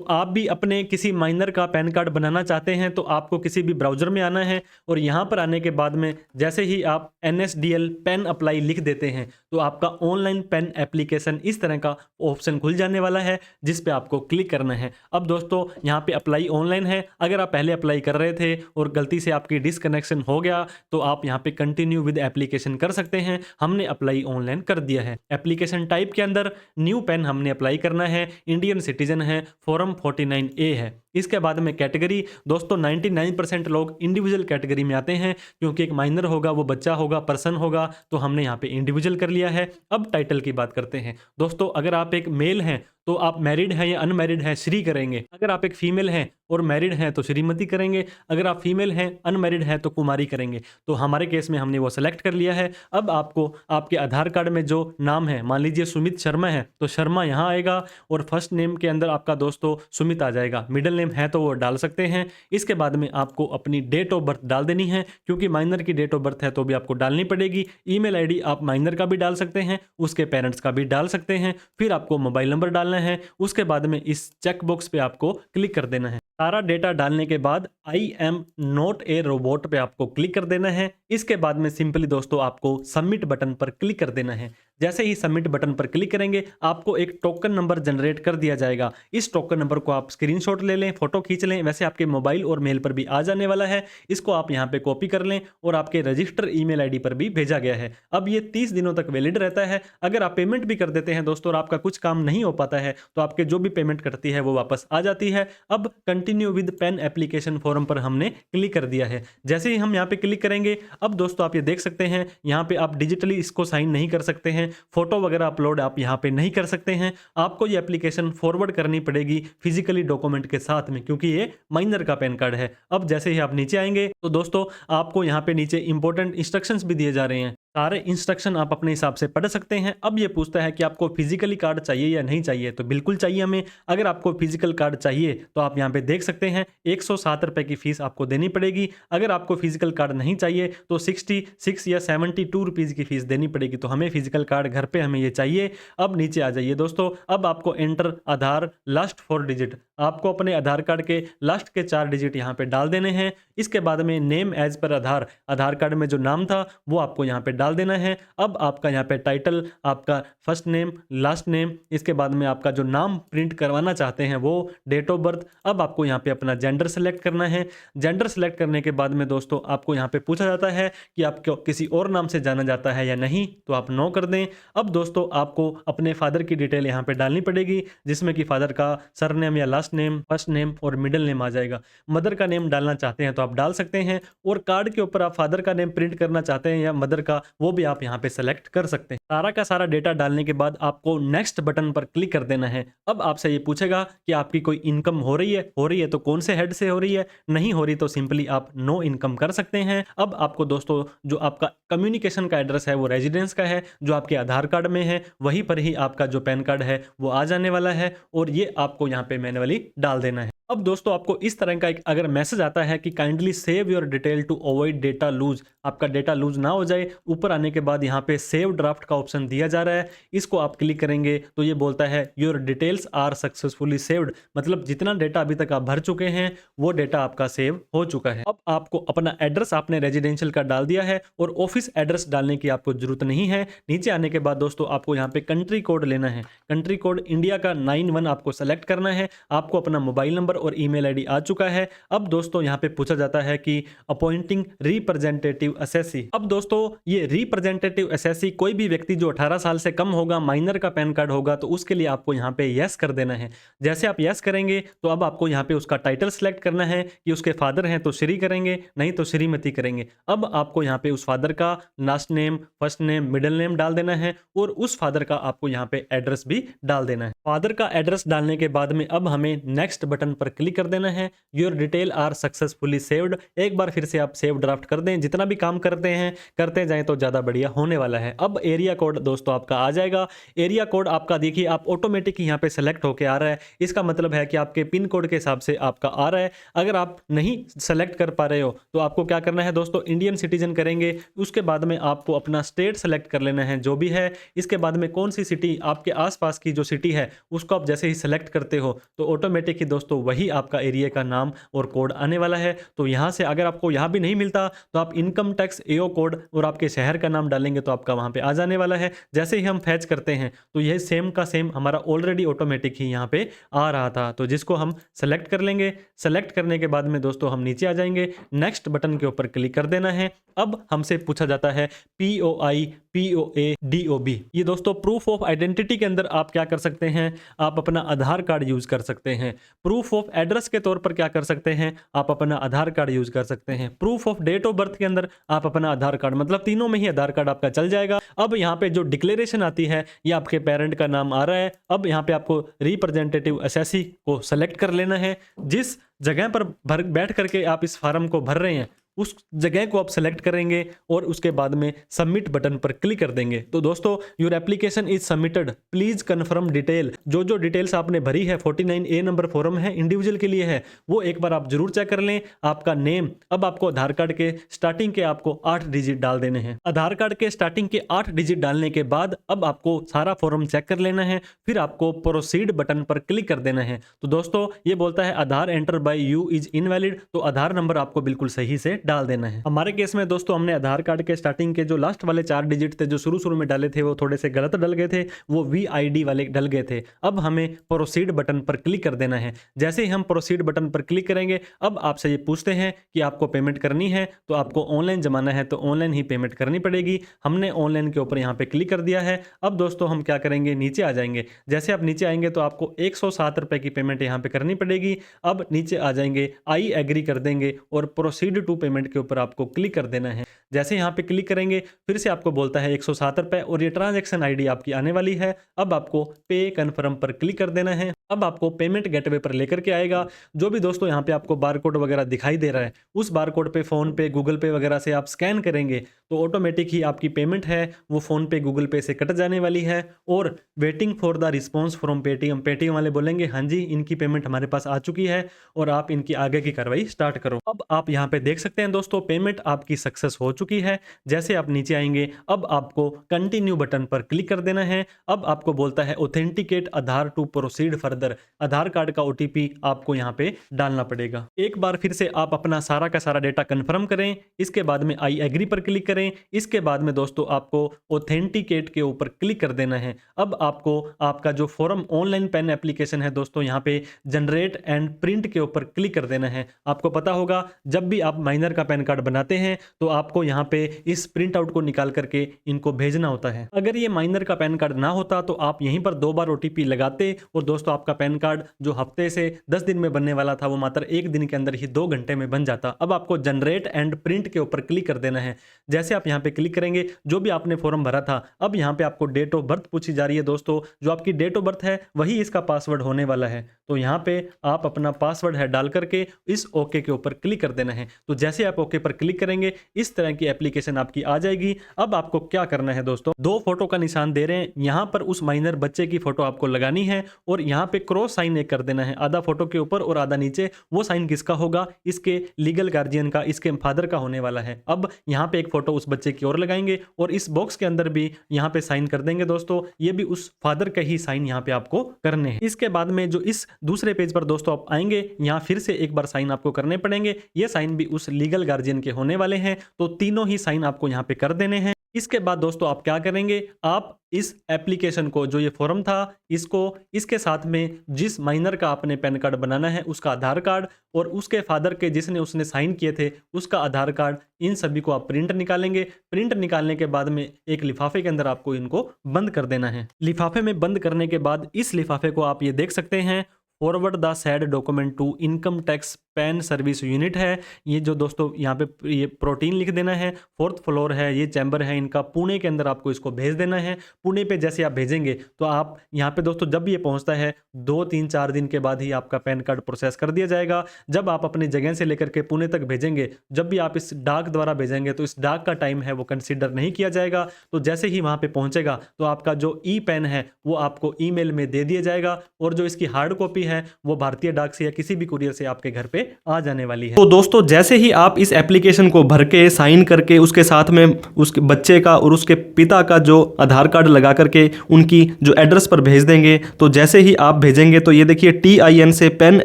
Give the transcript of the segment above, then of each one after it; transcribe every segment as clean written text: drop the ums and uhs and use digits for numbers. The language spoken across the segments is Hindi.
आप भी अपने किसी माइनर का पैन कार्ड बनाना चाहते हैं तो आपको किसी भी ब्राउज़र में आना है और यहाँ पर आने के बाद में जैसे ही आप NSDL पेन अप्लाई लिख देते हैं तो आपका ऑनलाइन पेन एप्लीकेशन इस तरह का ऑप्शन खुल जाने वाला है जिस पे आपको क्लिक करना है। अब दोस्तों यहाँ पे अप्लाई ऑनलाइन है। अगर आप पहले अप्लाई कर रहे थे और गलती से आपकी डिसकनेक्शन हो गया तो आप यहाँ पे कंटिन्यू विद एप्लीकेशन कर सकते हैं। हमने अप्लाई ऑनलाइन कर दिया है। एप्लीकेशन टाइप के अंदर न्यू पेन हमने अप्लाई करना है, इंडियन सिटीजन है, फॉर्म 49A है। इसके बाद में कैटेगरी दोस्तों 99% लोग इंडिविजुअल कैटेगरी में आते हैं क्योंकि एक माइनर होगा, वो बच्चा होगा, पर्सन होगा, तो हमने यहाँ पे इंडिविजुअल कर लिया है। अब टाइटल की बात करते हैं दोस्तों। अगर आप एक मेल हैं तो आप मैरिड हैं या अनमैरिड हैं, श्री करेंगे। अगर आप एक फीमेल हैं और मैरिड हैं तो श्रीमती करेंगे। अगर आप फीमेल हैं, अनमैरिड हैं तो कुमारी करेंगे। तो हमारे केस में हमने वो सेलेक्ट कर लिया है। अब आपको आपके आधार कार्ड में जो नाम है, मान लीजिए सुमित शर्मा है तो शर्मा यहाँ आएगा और फर्स्ट नेम के अंदर आपका दोस्तों सुमित आ जाएगा। मिडिल नेम है तो वो डाल सकते हैं। इसके बाद में आपको अपनी डेट ऑफ बर्थ डाल देनी है क्योंकि माइनर की डेट ऑफ बर्थ है तो भी आपको डालनी पड़ेगी। ईमेल आईडी आप माइनर का भी डाल सकते हैं, उसके पेरेंट्स का भी डाल सकते हैं। फिर आपको मोबाइल नंबर डालना है। उसके बाद में इस चेक बॉक्स पे आपको क्लिक कर देना है। सारा डेटा डालने के बाद I am not a robot पे आपको क्लिक कर देना है। इसके बाद में सिंपली दोस्तों आपको सबमिट बटन पर क्लिक कर देना है। जैसे ही सबमिट बटन पर क्लिक करेंगे आपको एक टोकन नंबर जनरेट कर दिया जाएगा। इस टोकन नंबर को आप स्क्रीनशॉट ले लें, फोटो खींच लें। वैसे आपके मोबाइल और मेल पर भी आ जाने वाला है। इसको आप यहाँ पे कॉपी कर लें और आपके रजिस्टर ईमेल आईडी पर भी भेजा गया है। अब ये 30 दिनों तक वैलिड रहता है। अगर आप पेमेंट भी कर देते हैं दोस्तों और आपका कुछ काम नहीं हो पाता है तो आपके जो भी पेमेंट कटती है वो वापस आ जाती है। अब continue with PAN application form पर हमने क्लिक कर दिया है। जैसे ही हम यहाँ पे क्लिक करेंगे अब दोस्तों आप ये देख सकते हैं यहाँ पे आप डिजिटली इसको साइन नहीं कर सकते हैं। फोटो वगैरह अपलोड आप यहाँ पे नहीं कर सकते हैं। आपको ये एप्लीकेशन फॉरवर्ड करनी पड़ेगी फिजिकली डॉक्यूमेंट के साथ में क्योंकि ये माइनर का पैन कार्ड है। अब जैसे ही आप नीचे आएंगे तो दोस्तों आपको यहाँ पे नीचे इंपॉर्टेंट इंस्ट्रक्शंस भी दिए जा रहे हैं। सारे इंस्ट्रक्शन आप अपने हिसाब से पढ़ सकते हैं। अब ये पूछता है कि आपको फिजिकली कार्ड चाहिए या नहीं चाहिए, तो बिल्कुल चाहिए हमें। अगर आपको फिजिकल कार्ड चाहिए तो आप यहाँ पे देख सकते हैं 107 रुपये की फीस आपको देनी पड़ेगी। अगर आपको फिजिकल कार्ड नहीं चाहिए तो 66 या 72 रुपीज़ की फीस देनी पड़ेगी। तो हमें फिजिकल कार्ड घर पे हमें ये चाहिए। अब नीचे आ जाइए दोस्तों। अब आपको एंटर आधार लास्ट 4 डिजिट, आपको अपने आधार कार्ड के लास्ट के 4 डिजिट यहाँ पे डाल देने हैं। इसके बाद में नेम एज पर आधार कार्ड में जो नाम था वो आपको यहाँ पे डाल देना है। अब आपका यहाँ पे टाइटल, आपका फर्स्ट नेम, लास्ट नेम, इसके बाद में आपका जो नाम प्रिंट करवाना चाहते हैं वो, डेट ऑफ बर्थ। अब आपको यहाँ पे अपना जेंडर सेलेक्ट करना है। जेंडर सेलेक्ट करने के बाद में दोस्तों आपको यहाँ पे पूछा जाता है कि आपको किसी और नाम से जाना जाता है या नहीं, तो आप नो कर दें। अब दोस्तों आपको अपने फादर की डिटेल यहाँ पे डालनी पड़ेगी जिसमें कि फादर का सरनेम या लास्ट नेम, फर्स्ट नेम और मिडिल नेम आ जाएगा। मदर का नेम डालना चाहते हैं तो आप डाल सकते हैं और कार्ड के ऊपर आप फादर का नेम प्रिंट करना चाहते हैं या मदर का, वो भी आप यहाँ पे सेलेक्ट कर सकते हैं। सारा का सारा डेटा डालने के बाद आपको नेक्स्ट बटन पर क्लिक कर देना है। अब आपसे ये पूछेगा कि आपकी कोई इनकम हो रही है तो कौन से हेड से हो रही है, नहीं हो रही तो सिंपली आप नो इनकम कर सकते हैं। अब आपको दोस्तों जो आपका कम्युनिकेशन का एड्रेस है वो रेजिडेंस का है, जो आपके आधार कार्ड में है वहीं पर ही आपका जो पैन कार्ड है वो आ जाने वाला है और ये आपको यहाँ पे मैन्युअली डाल देना है। अब दोस्तों आपको इस तरह का एक अगर मैसेज आता है कि kindly save your detail to avoid data lose, आपका डेटा लूज ना हो जाए, ऊपर आने के बाद यहाँ पे सेव ड्राफ्ट का ऑप्शन दिया जा रहा है। इसको आप क्लिक करेंगे तो ये बोलता है your details are successfully saved, मतलब जितना डेटा अभी तक आप भर चुके हैं वो डेटा आपका सेव हो चुका है। अब आपको अपना एड्रेस आपने रेजिडेंशियल का डाल दिया है और ऑफिस एड्रेस डालने की आपको जरूरत नहीं है। नीचे आने के बाद दोस्तों आपको यहाँ पे कंट्री कोड लेना है। कंट्री कोड इंडिया का 91 आपको सेलेक्ट करना है। आपको अपना मोबाइल नंबर और ईमेल आईडी आ चुका है। अब दोस्तों यहाँ पे पूछा जाता है कि अपॉइंटिंग रिप्रेजेंटेटिव असेसी। अब दोस्तों ये रिप्रेजेंटेटिव असेसी कोई भी व्यक्ति जो 18 साल से कम होगा, माइनर का पैन कार्ड होगा, तो उसके लिए आपको यहाँ पे यस कर देना है। जैसे आप यस करेंगे तो अब आपको यहाँ पे उसका टाइटल सेलेक्ट करना है कि उसके फादर हैं तो श्री करेंगे, नहीं तो श्रीमती करेंगे। अब आपको यहाँ पे उस फादर का last name, first name, middle name डाल देना है और उस फादर का आपको यहाँ पे एड्रेस भी डाल देना है। फादर का एड्रेस डालने के बाद में अब हमें नेक्स्ट बटन पर पर क्लिक कर देना है। Your detail are successfully saved, एक बार फिर से आप सेव ड्राफ्ट कर दें। जितना भी काम करते हैं करते जाएं तो ज़्यादा बढ़िया होने वाला है। अब एरिया कोड दोस्तों आपका आ जाएगा। एरिया कोड आपका देखिए आप ऑटोमेटिक यहाँ पे सेलेक्ट होके आ रहा है। इसका मतलब है कि आपके पिन कोड के हिसाब से आपका आ रहा है। अगर आप नहीं सेलेक्ट कर पा रहे हो तो आपको क्या करना है दोस्तों, इंडियन सिटीजन करेंगे। उसके बाद में आपको अपना स्टेट सेलेक्ट कर लेना है जो भी है। इसके बाद में कौन सी सिटी आपके आसपास की जो सिटी है उसको आप जैसे ही सेलेक्ट करते हो तो ऑटोमेटिक ही दोस्तों वही आपका एरिया का नाम और कोड आने वाला है। तो यहाँ से अगर आपको यहाँ भी नहीं मिलता तो आप इनकम टैक्स एओ कोड और आपके शहर का नाम डालेंगे तो आपका वहाँ पे आ जाने वाला है। जैसे ही हम फैच करते हैं तो यह सेम का सेम हमारा ऑलरेडी ऑटोमेटिक ही यहाँ पे आ रहा था। तो जिसको हम सेलेक्ट कर लेंगे। सेलेक्ट करने के बाद में दोस्तों हम नीचे आ जाएंगे, नेक्स्ट बटन के ऊपर क्लिक कर देना है। अब हमसे पूछा जाता है POI POA DOB। ये दोस्तों प्रूफ ऑफ आइडेंटिटी के अंदर आप क्या कर सकते हैं, आप अपना आधार कार्ड यूज कर सकते हैं। प्रूफ ऑफ एड्रेस के तौर पर क्या कर सकते हैं, आप अपना आधार कार्ड यूज कर सकते हैं। Proof of date of birth के अंदर आप अपना आधार कार्ड, मतलब तीनों में ही आधार कार्ड आपका चल जाएगा। अब यहाँ पे जो डिक्लेरेशन आती है ये आपके पेरेंट का नाम आ रहा है। अब यहाँ पे आपको रिप्रेजेंटेटिव असेसी को सेलेक्ट कर लेना है। जिस जगह पर बैठ करके आप इस फार्म को भर रहे हैं उस जगह को आप सेलेक्ट करेंगे और उसके बाद में सबमिट बटन पर क्लिक कर देंगे। तो दोस्तों your application is submitted, please confirm detail. जो जो डिटेल्स आपने भरी है 49A नंबर फॉर्म है, इंडिविजुअल के लिए है, वो एक बार आप जरूर चेक कर लें। आपका नेम, अब आपको आधार कार्ड के स्टार्टिंग के आपको 8 डिजिट डाल देने हैं। आधार कार्ड के स्टार्टिंग के 8 डिजिट डालने के बाद अब आपको सारा फॉर्म चेक कर लेना है। फिर आपको प्रोसीड बटन पर क्लिक कर देना है। तो दोस्तों ये बोलता है Aadhaar enter by you is invalid, तो आधार नंबर आपको बिल्कुल सही से डाल देना है। हमारे केस में दोस्तों हमने आधार कार्ड के स्टार्टिंग के जो लास्ट वाले 4 डिजिट थे जो शुरू में डाले थे वो थोड़े से गलत डल गए थे, वो VID वाले डल गए थे। अब हमें प्रोसीड बटन पर क्लिक कर देना है। जैसे ही हम प्रोसीड बटन पर क्लिक करेंगे अब आपसे ये पूछते हैं कि आपको पेमेंट करनी है, तो आपको ऑनलाइन जमाना है तो ऑनलाइन ही पेमेंट करनी पड़ेगी। हमने ऑनलाइन के ऊपर यहाँ पे क्लिक कर दिया है। अब दोस्तों हम क्या करेंगे, नीचे आ जाएंगे। जैसे आप नीचे आएंगे तो आपको 107 रुपए की पेमेंट यहाँ पे करनी पड़ेगी। अब नीचे आ जाएंगे, आई एग्री कर देंगे और प्रोसीड टू पेमेंट के ऊपर आपको क्लिक कर देना है। जैसे यहाँ पे क्लिक करेंगे फिर से आपको बोलता है 107 रुपए और ये ट्रांजैक्शन आईडी आपकी आने वाली है। अब आपको पे कन्फर्म पर क्लिक कर देना है। अब आपको पेमेंट गेटवे पर लेकर के आएगा। जो भी दोस्तों यहाँ पे आपको बारकोड वगैरह दिखाई दे रहा है उस बारकोड पे फोन पे गूगल पे वगैरह से आप स्कैन करेंगे तो ऑटोमेटिक ही आपकी पेमेंट है वो फोन पे गूगल पे से कट जाने वाली है। और waiting for the response from Paytm, Paytm वाले बोलेंगे हाँ जी इनकी पेमेंट हमारे पास आ चुकी है और आप इनकी आगे की कार्रवाई स्टार्ट करो। अब आप यहाँ पे देख सकते हैं दोस्तों पेमेंट आपकी सक्सेस हो चुकी है। जैसे आप नीचे आएंगे अब आपको कंटिन्यू बटन पर क्लिक कर देना है। अब आपको बोलता है authenticate Aadhaar to proceed further, Aadhaar card का OTP आपको यहाँ पे डालना पड़ेगा। एक बार फिर से आप अपना सारा का सारा डेटा कंफर्म करें। इसके बाद में आई एग्री पर क्लिक करें। इसके बाद में दोस्तों आपको ऑथेंटिकेट के ऊपर क्लिक कर देना है। अब आपको आपका जो फॉर्म ऑनलाइन पेन एप्लीकेशन है दोस्तों यहाँ पे जनरेट एंड प्रिंट के ऊपर क्लिक कर देना है। आपको पता होगा जब भी आप माइनर का पैन कार्ड बनाते हैं तो आपको यहाँ पे इस प्रिंट आउट को निकाल करके इनको भेजना होता है। अगर ये माइनर का पैन कार्ड ना होता तो आप यहीं पर 2 बार OTP लगाते और दोस्तों आपका पैन कार्ड जो हफ्ते से 10 दिन में बनने वाला था वो मात्र 1 दिन के अंदर ही 2 घंटे में बन जाता। अब आपको जनरेट एंड प्रिंट के ऊपर क्लिक कर देना है। जैसे आप यहाँ पे क्लिक करेंगे जो भी आपने फॉर्म भरा था अब यहाँ पे आपको डेट ऑफ बर्थ पूछी जा रही है। दोस्तों जो आपकी डेट ऑफ बर्थ है वही इसका पासवर्ड होने वाला है। तो यहाँ पे आप अपना पासवर्ड है डाल करके इस ओके के ऊपर क्लिक कर देना है। तो जैसे आप ओके पर क्लिक करेंगे इस तरह की एप्लीकेशन आपकी आ जाएगी। अब आपको क्या करना है दोस्तों, 2 फोटो का निशान दे रहे हैं, यहाँ पर उस माइनर बच्चे की फोटो आपको लगानी है और यहाँ पे क्रॉस साइन एक कर देना है, आधा फोटो के ऊपर और आधा नीचे। वो साइन किसका होगा, इसके लीगल गार्जियन का, इसके फादर का होने वाला है। अब यहाँ पे एक फोटो उस बच्चे की ओर लगाएंगे और इस बॉक्स के अंदर भी यहाँ पे साइन कर देंगे। दोस्तों ये भी उस फादर का ही साइन यहाँ पे आपको करने हैं। इसके बाद में जो इस दूसरे पेज पर दोस्तों आप आएंगे यहाँ फिर से एक बार साइन आपको करने पड़ेंगे। ये साइन भी उस लीगल गार्जियन के होने वाले हैं। तो तीनों ही साइन आपको यहाँ पे कर देने हैं। इसके बाद दोस्तों आप क्या करेंगे, आप इस एप्लीकेशन को जो ये फॉर्म था इसको इसके साथ में जिस माइनर का आपने पैन कार्ड बनाना है उसका आधार कार्ड और उसके फादर के जिसने उसने साइन किए थे उसका आधार कार्ड, इन सभी को आप प्रिंट निकालेंगे। प्रिंट निकालने के बाद में एक लिफाफे के अंदर आपको इनको बंद कर देना है। लिफाफे में बंद करने के बाद इस लिफाफे को आप ये देख सकते हैं forward the said document to income tax PAN service unit है। ये जो दोस्तों यहाँ पे ये प्रोटीन लिख देना है, 4th फ्लोर है, ये चैम्बर है इनका, पुणे के अंदर आपको इसको भेज देना है। पुणे पे जैसे आप भेजेंगे तो आप यहाँ पे दोस्तों जब ये पहुँचता है 2-3-4 दिन के बाद ही आपका पैन कार्ड प्रोसेस कर दिया जाएगा। जब आप अपनी जगह से लेकर के पुणे तक भेजेंगे, जब भी आप इस डाक द्वारा भेजेंगे तो इस डाक का टाइम है वो कंसिडर नहीं किया जाएगा। तो जैसे ही वहाँ पे पहुँचेगा तो आपका जो ई पेन है वो आपको ईमेल में दे दिया जाएगा, और जो इसकी हार्ड कॉपी है वो भारतीय डाक से या किसी भी कुरियर से आपके घर पे आ जाने वाली है। तो दोस्तों जैसे ही आप इस एप्लीकेशन को भर के साइन करके उसके साथ में उसके बच्चे का और उसके पिता का जो आधार कार्ड लगा करके उनकी जो एड्रेस पर भेज देंगे, तो जैसे ही आप भेजेंगे तो ये देखिए TIN से पेन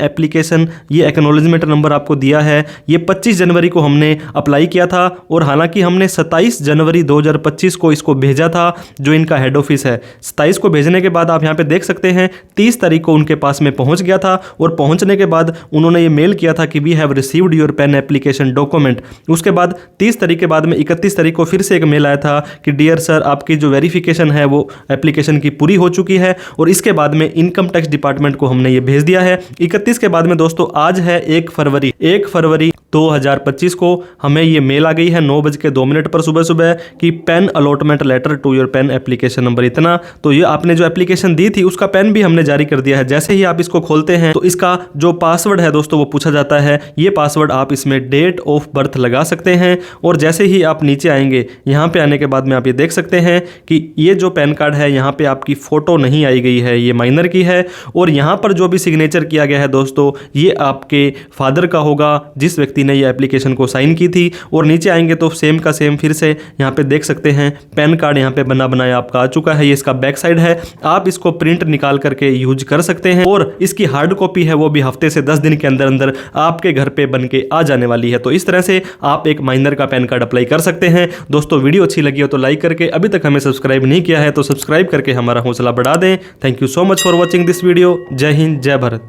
एप्लीकेशन, ये एक्नॉलेजमेंट नंबर आपको दिया है। ये 25 जनवरी को हमने अप्लाई किया था, और हालांकि हमने 27 जनवरी 2025 को इसको भेजा था जो इनका हेड ऑफिस है। 27 को भेजने के बाद आप यहाँ पे देख सकते हैं 30 तारीख को उनके पास में पहुंच गया था, और पहुंचने के बाद उन्होंने ये मेल किया था कि we have received your PAN application document. उसके बाद 30 तारीख के बाद में 31 तारीख को फिर से एक मेल आया था कि डियर सर, आपकी जो वेरिफिकेशन है वो एप्लीकेशन की पूरी हो चुकी है, और इसके बाद में इनकम टैक्स डिपार्टमेंट को हमने ये भेज दिया है। 31 के बाद में दोस्तों आज है 1 फरवरी 2025 को हमें ये मेल आ गई है 9:02 पर सुबह कि PAN allotment letter to your PAN application number इतना। तो ये आपने जो एप्लीकेशन दी थी उसका पेन भी हमने जारी कर दिया है। जैसे ही आप इसको खोलते हैं तो इसका जो पासवर्ड है दोस्तों वो पूछा जाता है। ये पासवर्ड आप इसमें डेट ऑफ बर्थ लगा सकते हैं, और जैसे ही आप नीचे आएंगे, यहाँ पे आने के बाद में आप ये देख सकते हैं कि ये जो पैन कार्ड है यहाँ पे आपकी फोटो नहीं आई गई है, ये माइनर की है, और यहाँ पर जो भी सिग्नेचर किया गया है दोस्तों ये आपके फादर का होगा जिस व्यक्ति ने ये एप्लीकेशन को साइन की थी। और नीचे आएंगे तो सेम का सेम फिर से यहाँ पे देख सकते हैं पैन कार्ड यहाँ पे बना बनाया आपका आ चुका है। ये इसका बैक साइड है, आप इसको प्रिंट निकाल करके यूज कर सकते हैं, और इसकी हार्ड कॉपी है वो भी हफ्ते से 10 दिन के अंदर अंदर आपके घर पे बन के आ जाने वाली है। तो इस तरह से आप एक माइनर का पैन कार्ड अप्लाई कर सकते हैं। दोस्तों वीडियो अच्छी लगी हो तो लाइक करके, अभी तक हमें सब्सक्राइब नहीं किया है तो सब्सक्राइब करके हमारा हौसला बढ़ा दें। Thank you so much for watching this video. जय हिंद, जय भारत।